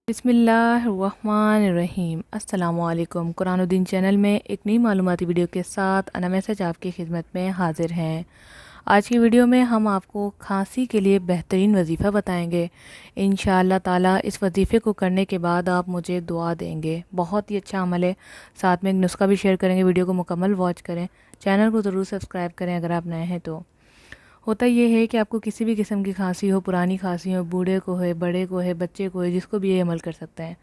बिस्मिल्लाहिर्रहमानिर्रहीम। अस्सलामुअलैकुम। कुरानुद्दीन चैनल में एक नई मालूमाती वीडियो के साथ अना मैसेज आपकी खिदमत में हाजिर हैं। आज की वीडियो में हम आपको खांसी के लिए बेहतरीन वजीफ़ा बताएंगे। इंशाअल्लाह ताला इस वजीफ़े को करने के बाद आप मुझे दुआ देंगे। बहुत ही अच्छा अमल है। साथ में एक नुस्खा भी शेयर करेंगे। वीडियो को मुकम्मल वॉच करें। चैनल को ज़रूर सब्सक्राइब करें अगर आप नए हैं तो। होता ये है कि आपको किसी भी किस्म की खांसी हो, पुरानी खांसी हो, बूढ़े को है, बड़े को है, बच्चे को है, जिसको भी ये अमल कर सकते हैं।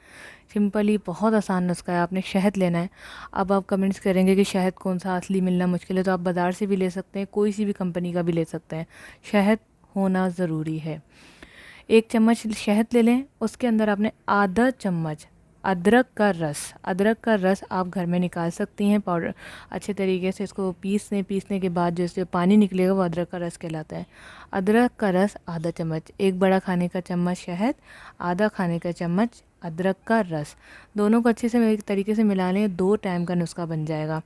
सिंपली बहुत आसान नुस्खा है। आपने शहद लेना है। अब आप कमेंट्स करेंगे कि शहद कौन सा असली मिलना मुश्किल है, तो आप बाज़ार से भी ले सकते हैं, कोई सी भी कंपनी का भी ले सकते हैं। शहद होना ज़रूरी है। 1 चम्मच शहद ले लें। उसके अंदर आपने आधा चम्मच अदरक का रस आप घर में निकाल सकती हैं। पाउडर अच्छे तरीके से इसको पीसने के बाद जो पानी निकलेगा वो अदरक का रस कहलाता है। अदरक का रस आधा चम्मच, 1 बड़ा खाने का चम्मच शहद, आधा खाने का चम्मच अदरक का रस, दोनों को अच्छे से एक तरीके से मिला लें। 2 टाइम का नुस्खा बन जाएगा।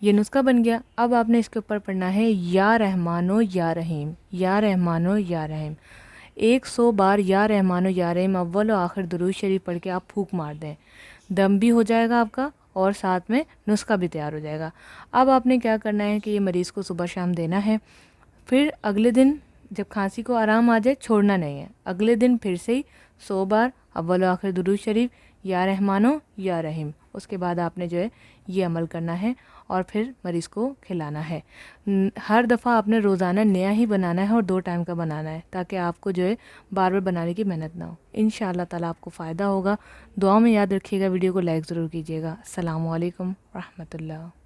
ये नुस्खा बन गया। अब आपने इसके ऊपर पढ़ना है या रहमानो या रहीम, या रहमानो या रहीम। 100 बार या रहमानो या रहीम अव्वल और आखिर दुरूद शरीफ पढ़ के आप फूंक मार दें। दम भी हो जाएगा आपका और साथ में नुस्खा भी तैयार हो जाएगा। अब आपने क्या करना है कि ये मरीज़ को सुबह शाम देना है। फिर अगले दिन जब खांसी को आराम आ जाए छोड़ना नहीं है। अगले दिन फिर से ही 100 बार अव्वल और आखिर दुरूद शरीफ, या रहमानो या रहीम। उसके बाद आपने जो है ये अमल करना है और फिर मरीज़ को खिलाना है। हर दफ़ा आपने रोज़ाना नया ही बनाना है और 2 टाइम का बनाना है, ताकि आपको जो है बार बार बनाने की मेहनत ना हो। इंशाअल्लाह ताला आपको फ़ायदा होगा। दुआ में याद रखिएगा। वीडियो को लाइक ज़रूर कीजिएगा। अस्सलामु अलैकुम रहमतुल्लाह।